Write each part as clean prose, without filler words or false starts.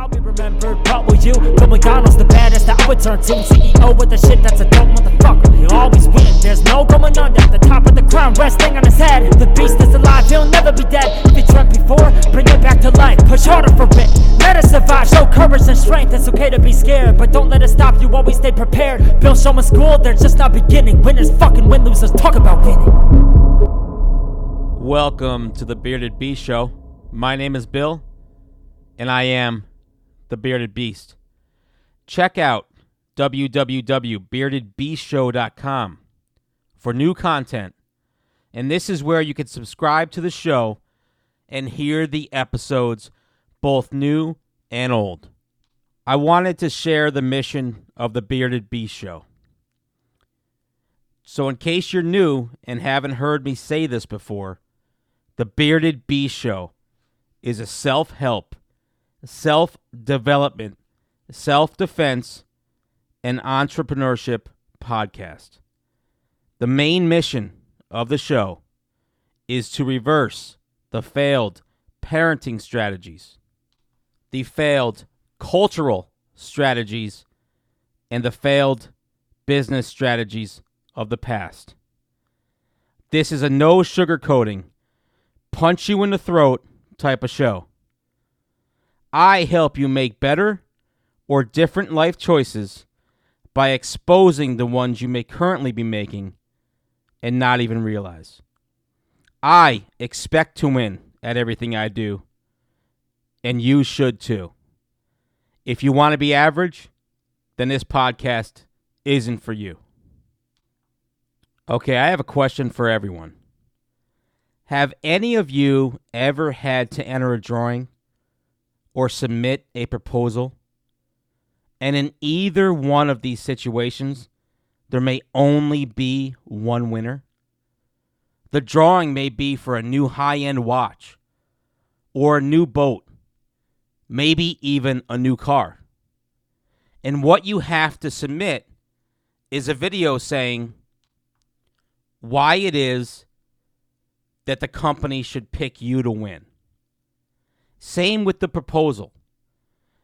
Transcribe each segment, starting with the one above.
I'll be remembered, but will you? Bill McDonald's the baddest that I would turn to. CEO with the shit that's a dope motherfucker. He'll always win, there's no going under. The top of the crown resting on his head. The beast is alive, he'll never be dead. If he dreamt before, bring it back to life. Push harder for it, let us survive. Show courage and strength, it's okay to be scared, but don't let it stop you, always stay prepared. Bill showing school, they're just not beginning. Winners fucking win, losers talk about winning. Welcome to the Bearded Beast Show. My name is Bill, and I am the Bearded Beast. Check out www.beardedbeastshow.com for new content. And this is where you can subscribe to the show and hear the episodes, both new and old. I wanted to share the mission of the Bearded Beast Show. So in case you're new and haven't heard me say this before, the Bearded Beast Show is a self-help, self-development, self-defense, and entrepreneurship podcast. The main mission of the show is to reverse the failed parenting strategies, the failed cultural strategies, and the failed business strategies of the past. This is a no sugarcoating, punch you in the throat type of show. I help you make better or different life choices by exposing the ones you may currently be making and not even realize. I expect to win at everything I do, and you should too. If you want to be average, then this podcast isn't for you. Okay, I have a question for everyone. Have any of you ever had to enter a drawing or submit a proposal? And in either one of these situations, there may only be one winner. The drawing may be for a new high-end watch or a new boat, maybe even a new car. And what you have to submit is a video saying why it is that the company should pick you to win. Same with the proposal.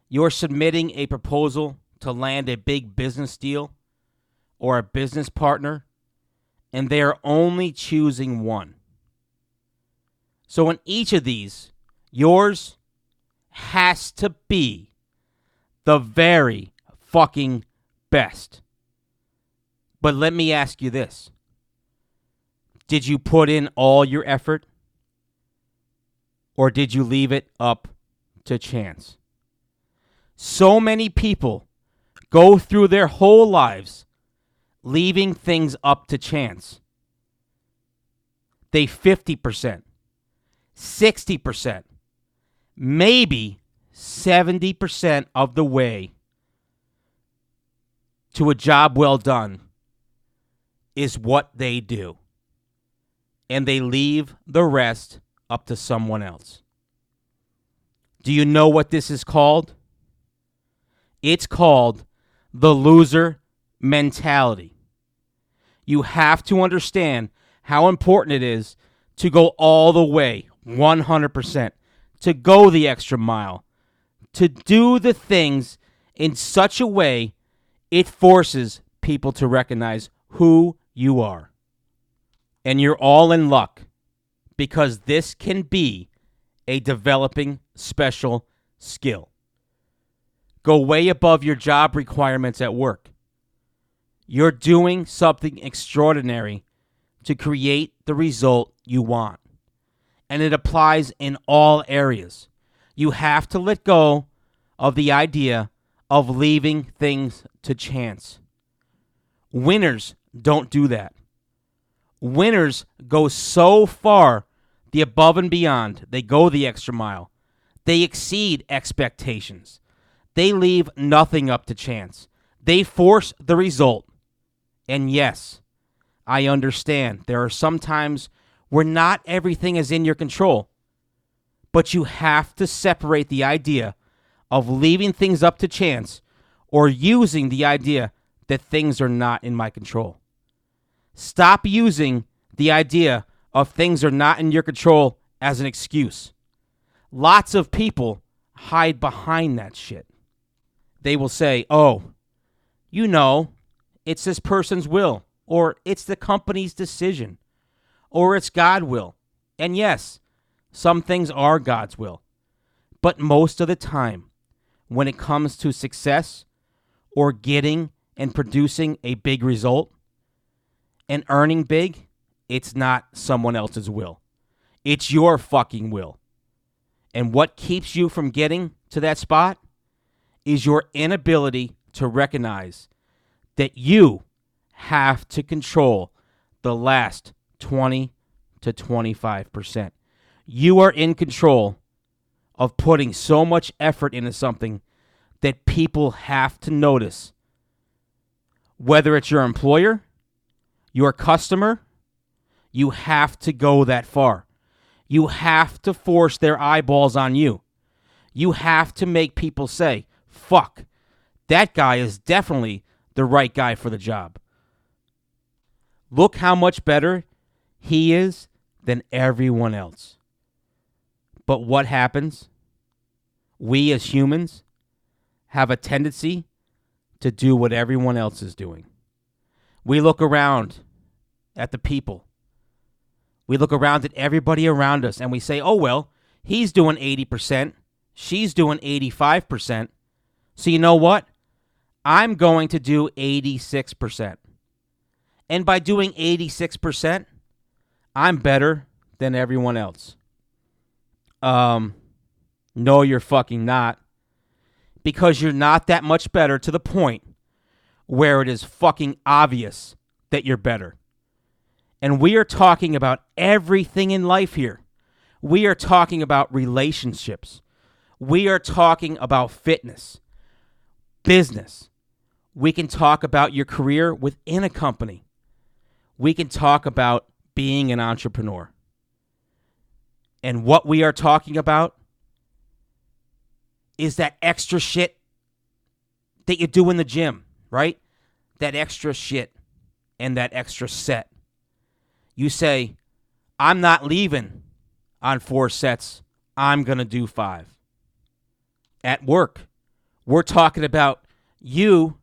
You're submitting a proposal to land a big business deal or a business partner, and they are only choosing one. So in each of these, yours has to be the very fucking best. But let me ask you this. Did you put in all your effort? Or did you leave it up to chance? So many people go through their whole lives leaving things up to chance. They 50%, 60%, maybe 70% of the way to a job well done is what they do. And they leave the rest up to someone else. Do you know what this is called? It's called the loser mentality. You have to understand how important it is to go all the way, 100%, to go the extra mile, to do the things in such a way it forces people to recognize who you are. And you're all in luck, because this can be a developing special skill. Go way above your job requirements at work. You're doing something extraordinary to create the result you want. And it applies in all areas. You have to let go of the idea of leaving things to chance. Winners don't do that. Winners go so far the above and beyond. They go the extra mile. They exceed expectations. They leave nothing up to chance. They force the result. And yes, I understand there are some times where not everything is in your control. But you have to separate the idea of leaving things up to chance or using the idea that things are not in my control. Stop using the idea of things are not in your control as an excuse. Lots of people hide behind that shit. They will say, oh, it's this person's will, or it's the company's decision, or it's God's will. And yes, some things are God's will. But most of the time, when it comes to success or getting and producing a big result and earning big, it's not someone else's will. It's your fucking will. And what keeps you from getting to that spot is your inability to recognize that you have to control the last 20 to 25%. You are in control of putting so much effort into something that people have to notice. Whether it's your employer, your customer, you have to go that far. You have to force their eyeballs on you. You have to make people say, fuck, that guy is definitely the right guy for the job. Look how much better he is than everyone else. But what happens? We as humans have a tendency to do what everyone else is doing. We look around at the people. We look around at everybody around us and we say, oh, well, he's doing 80%. She's doing 85%. So you know what? I'm going to do 86%. And by doing 86%, I'm better than everyone else. No, you're fucking not. Because you're not that much better to the point where it is fucking obvious that you're better. And we are talking about everything in life here. We are talking about relationships. We are talking about fitness, business. We can talk about your career within a company. We can talk about being an entrepreneur. And what we are talking about is that extra shit that you do in the gym, right? That extra shit and that extra set. You say, I'm not leaving on 4 sets. I'm going to do 5. At work, we're talking about you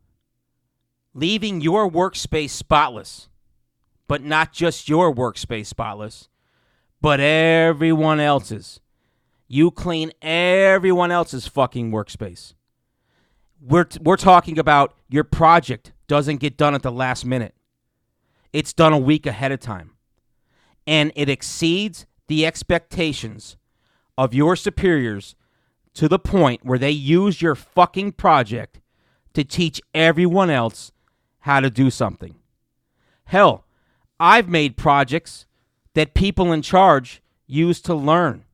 leaving your workspace spotless, but not just your workspace spotless, but everyone else's. You clean everyone else's fucking workspace. We're talking about your project doesn't get done at the last minute. It's done a week ahead of time. And it exceeds the expectations of your superiors to the point where they use your fucking project to teach everyone else how to do something. Hell, I've made projects that people in charge used to learn.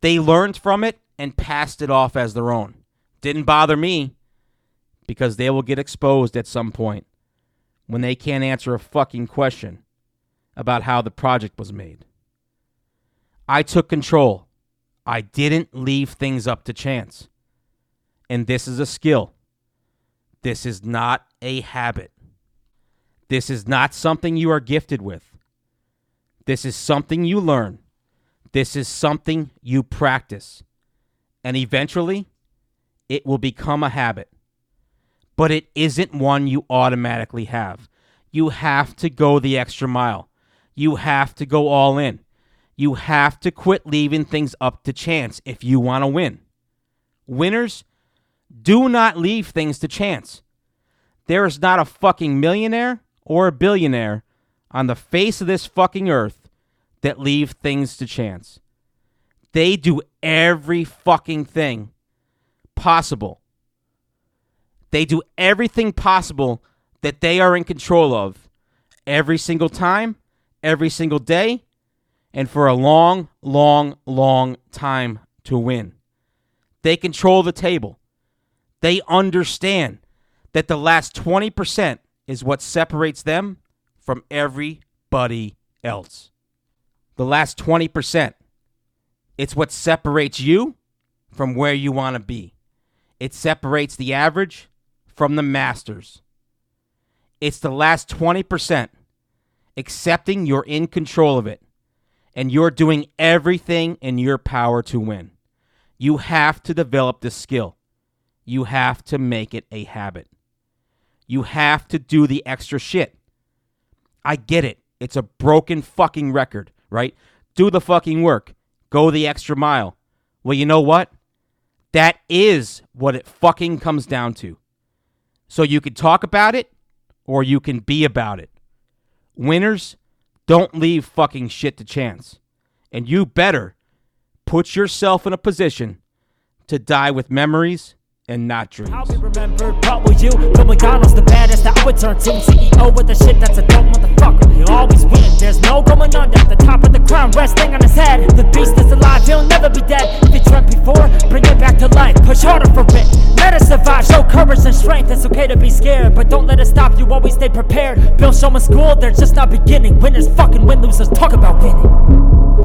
They learned from it and passed it off as their own. Didn't bother me because they will get exposed at some point when they can't answer a fucking question about how the project was made. I took control. I didn't leave things up to chance. And this is a skill. This is not a habit. This is not something you are gifted with. This is something you learn. This is something you practice. And eventually, it will become a habit. But it isn't one you automatically have. You have to go the extra mile. You have to go all in. You have to quit leaving things up to chance if you want to win. Winners do not leave things to chance. There is not a fucking millionaire or a billionaire on the face of this fucking earth that leave things to chance. They do every fucking thing possible. They do everything possible that they are in control of every single time, every single day, and for a long, long, long time to win. They control the table. They understand that the last 20% is what separates them from everybody else. The last 20%. It's what separates you from where you want to be. It separates the average from the masters. It's the last 20%. Accepting you're in control of it. And you're doing everything in your power to win. You have to develop this skill. You have to make it a habit. You have to do the extra shit. I get it. It's a broken fucking record, right? Do the fucking work. Go the extra mile. Well, you know what? That is what it fucking comes down to. So you can talk about it or you can be about it. Winners don't leave fucking shit to chance. And you better put yourself in a position to die with memories and not dreams. I'll be remembered, but will you? Bill McDonald's the baddest that I would turn to. CEO with the shit that's a dope motherfucker. He'll always win, there's no going under. The top of the crown resting on his head. The beast is alive, he'll never be dead. If you dreamt before, bring it back to life. Push harder for it, let us survive. Show courage and strength, it's okay to be scared, but don't let it stop you, always stay prepared. Bill Showman School, they're just not beginning. Winners fucking win, losers talk about winning.